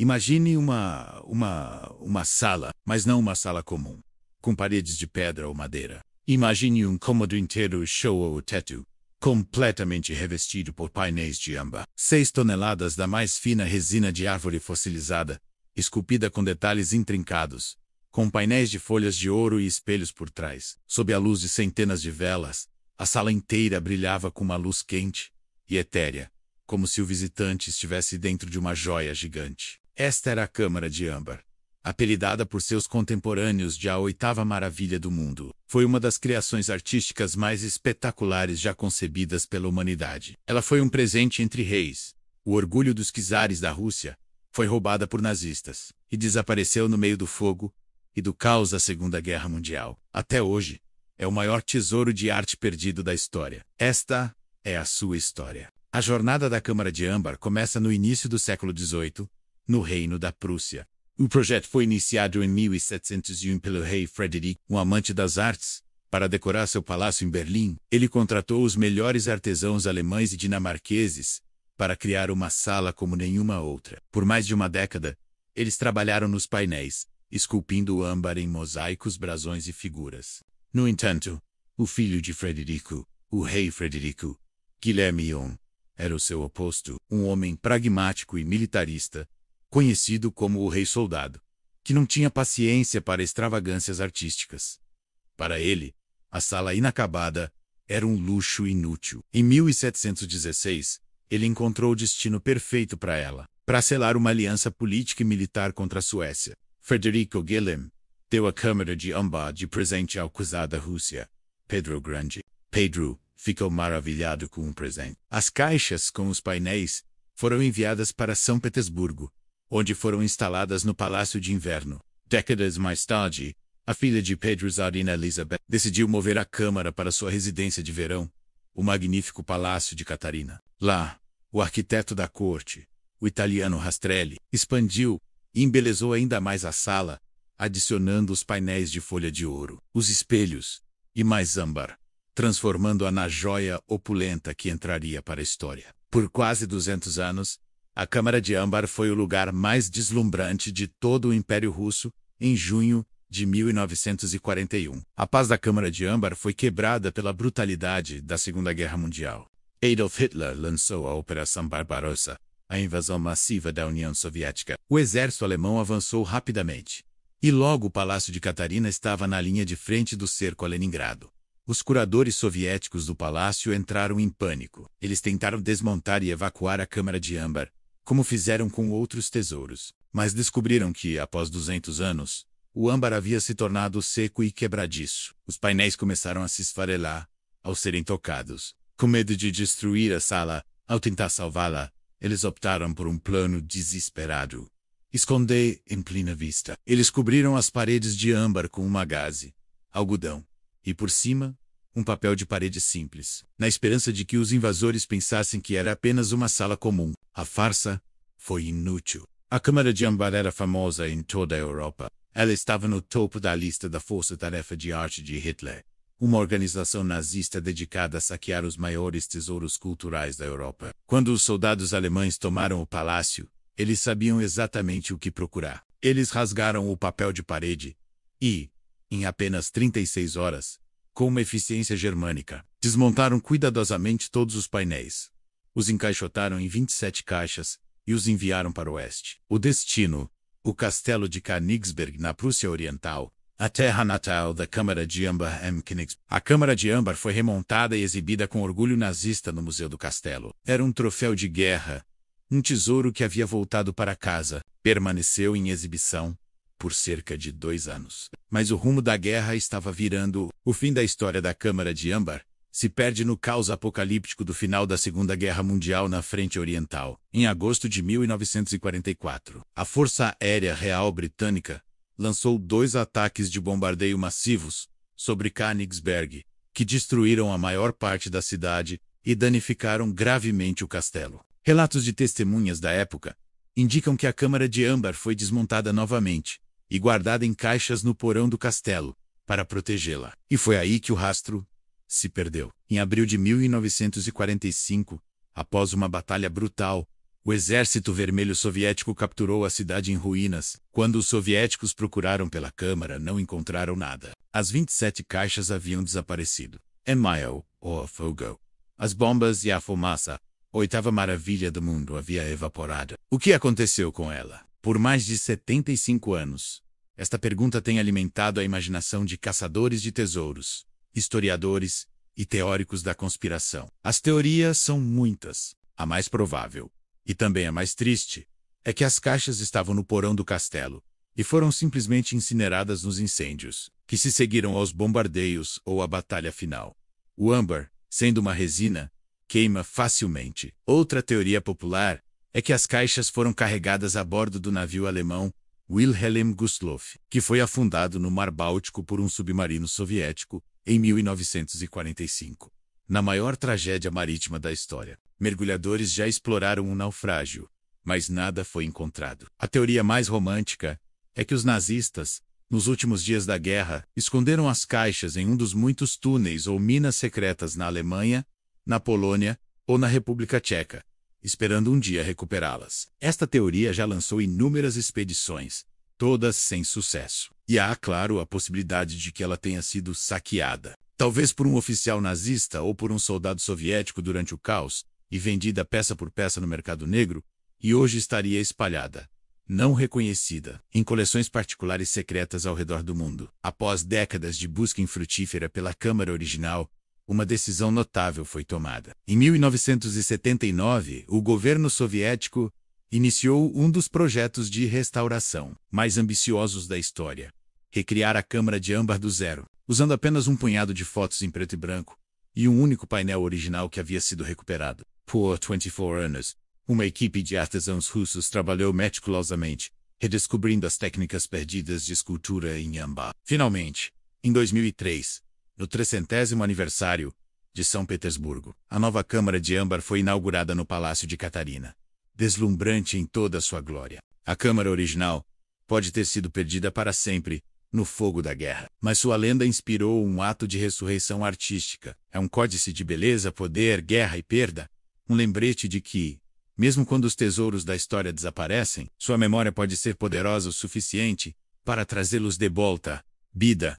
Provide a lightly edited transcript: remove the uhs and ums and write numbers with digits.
Imagine uma sala, mas não uma sala comum, com paredes de pedra ou madeira. Imagine um cômodo inteiro show ou teto, completamente revestido por painéis de âmbar. 6 toneladas da mais fina resina de árvore fossilizada, esculpida com detalhes intrincados, com painéis de folhas de ouro e espelhos por trás. Sob a luz de centenas de velas, a sala inteira brilhava com uma luz quente e etérea, como se o visitante estivesse dentro de uma joia gigante. Esta era a Câmara de Âmbar, apelidada por seus contemporâneos de a oitava maravilha do mundo. Foi uma das criações artísticas mais espetaculares já concebidas pela humanidade. Ela foi um presente entre reis. O orgulho dos czares da Rússia foi roubada por nazistas e desapareceu no meio do fogo e do caos da Segunda Guerra Mundial. Até hoje, é o maior tesouro de arte perdido da história. Esta é a sua história. A jornada da Câmara de Âmbar começa no início do século XVIII, no Reino da Prússia. O projeto foi iniciado em 1701 pelo rei Frederico, um amante das artes. Para decorar seu palácio em Berlim, ele contratou os melhores artesãos alemães e dinamarqueses para criar uma sala como nenhuma outra. Por mais de uma década, eles trabalharam nos painéis, esculpindo o âmbar em mosaicos, brasões e figuras. No entanto, o filho de Frederico, o rei Frederico, Guilherme I, era o seu oposto, um homem pragmático e militarista, conhecido como o Rei Soldado, que não tinha paciência para extravagâncias artísticas. Para ele, a sala inacabada era um luxo inútil. Em 1716, ele encontrou o destino perfeito para ela. Para selar uma aliança política e militar contra a Suécia, Frederico Guilhem deu a Câmara de Âmbar de presente ao czar da Rússia, Pedro o Grande. Pedro ficou maravilhado com o presente. As caixas com os painéis foram enviadas para São Petersburgo, onde foram instaladas no Palácio de Inverno. Décadas mais tarde, a filha de Pedro, Tsarina Elizabeth, decidiu mover a Câmara para sua residência de verão, o magnífico Palácio de Catarina. Lá, o arquiteto da corte, o italiano Rastrelli, expandiu e embelezou ainda mais a sala, adicionando os painéis de folha de ouro, os espelhos e mais âmbar, transformando-a na joia opulenta que entraria para a história. Por quase 200 anos, a Câmara de Âmbar foi o lugar mais deslumbrante de todo o Império Russo. Em junho de 1941, a paz da Câmara de Âmbar foi quebrada pela brutalidade da Segunda Guerra Mundial. Adolf Hitler lançou a Operação Barbarossa, a invasão massiva da União Soviética. O exército alemão avançou rapidamente, e logo o Palácio de Catarina estava na linha de frente do cerco a Leningrado. Os curadores soviéticos do palácio entraram em pânico. Eles tentaram desmontar e evacuar a Câmara de Âmbar, como fizeram com outros tesouros, mas descobriram que, após 200 anos, o âmbar havia se tornado seco e quebradiço. Os painéis começaram a se esfarelar ao serem tocados. Com medo de destruir a sala, ao tentar salvá-la, eles optaram por um plano desesperado: esconder em plena vista. Eles cobriram as paredes de âmbar com uma gaze, algodão, e por cima, um papel de parede simples, na esperança de que os invasores pensassem que era apenas uma sala comum. A farsa foi inútil. A Câmara de Âmbar era famosa em toda a Europa. Ela estava no topo da lista da Força-Tarefa de Arte de Hitler, uma organização nazista dedicada a saquear os maiores tesouros culturais da Europa. Quando os soldados alemães tomaram o palácio, eles sabiam exatamente o que procurar. Eles rasgaram o papel de parede e, em apenas 36 horas, com uma eficiência germânica, desmontaram cuidadosamente todos os painéis. Os encaixotaram em 27 caixas e os enviaram para o oeste. O destino: o castelo de Königsberg, na Prússia Oriental, a terra natal da Câmara de Âmbar em Königsberg. A Câmara de Âmbar foi remontada e exibida com orgulho nazista no Museu do Castelo. Era um troféu de guerra, um tesouro que havia voltado para casa. Permaneceu em exibição por cerca de 2 anos. Mas o rumo da guerra estava virando. O fim da história da Câmara de Âmbar se perde no caos apocalíptico do final da Segunda Guerra Mundial na frente oriental. Em agosto de 1944, a Força Aérea Real Britânica lançou 2 ataques de bombardeio massivos sobre Königsberg, que destruíram a maior parte da cidade e danificaram gravemente o castelo. Relatos de testemunhas da época indicam que a Câmara de Âmbar foi desmontada novamente e guardada em caixas no porão do castelo, para protegê-la. E foi aí que o rastro se perdeu. Em abril de 1945, após uma batalha brutal, O Exército Vermelho Soviético capturou a cidade em ruínas. Quando os soviéticos procuraram pela câmara, não encontraram nada. As 27 caixas haviam desaparecido. Emile, ou fogo. As bombas e a fumaça, a oitava maravilha do mundo, havia evaporado. O que aconteceu com ela? Por mais de 75 anos, esta pergunta tem alimentado a imaginação de caçadores de tesouros, historiadores e teóricos da conspiração. As teorias são muitas. A mais provável, e também a mais triste, é que as caixas estavam no porão do castelo e foram simplesmente incineradas nos incêndios, que se seguiram aos bombardeios ou à batalha final. O âmbar, sendo uma resina, queima facilmente. Outra teoria popular é que as caixas foram carregadas a bordo do navio alemão Wilhelm Gustloff, que foi afundado no Mar Báltico por um submarino soviético em 1945. Na maior tragédia marítima da história, mergulhadores já exploraram um naufrágio, mas nada foi encontrado. A teoria mais romântica é que os nazistas, nos últimos dias da guerra, esconderam as caixas em um dos muitos túneis ou minas secretas na Alemanha, na Polônia ou na República Tcheca, esperando um dia recuperá-las. Esta teoria já lançou inúmeras expedições, todas sem sucesso. E há, claro, a possibilidade de que ela tenha sido saqueada. Talvez por um oficial nazista ou por um soldado soviético durante o caos, e vendida peça por peça no mercado negro, e hoje estaria espalhada, não reconhecida, em coleções particulares secretas ao redor do mundo. Após décadas de busca infrutífera pela câmara original, uma decisão notável foi tomada. Em 1979, o governo soviético iniciou um dos projetos de restauração mais ambiciosos da história: recriar a câmara de âmbar do zero, usando apenas um punhado de fotos em preto e branco e um único painel original que havia sido recuperado. Por 24 anos, uma equipe de artesãos russos trabalhou meticulosamente, redescobrindo as técnicas perdidas de escultura em âmbar. Finalmente, em 2003, no 300º aniversário de São Petersburgo, a nova câmara de âmbar foi inaugurada no Palácio de Catarina, deslumbrante em toda a sua glória. A câmara original pode ter sido perdida para sempre no fogo da guerra, mas sua lenda inspirou um ato de ressurreição artística. É um códice de beleza, poder, guerra e perda, um lembrete de que, mesmo quando os tesouros da história desaparecem, sua memória pode ser poderosa o suficiente para trazê-los de volta. Vida.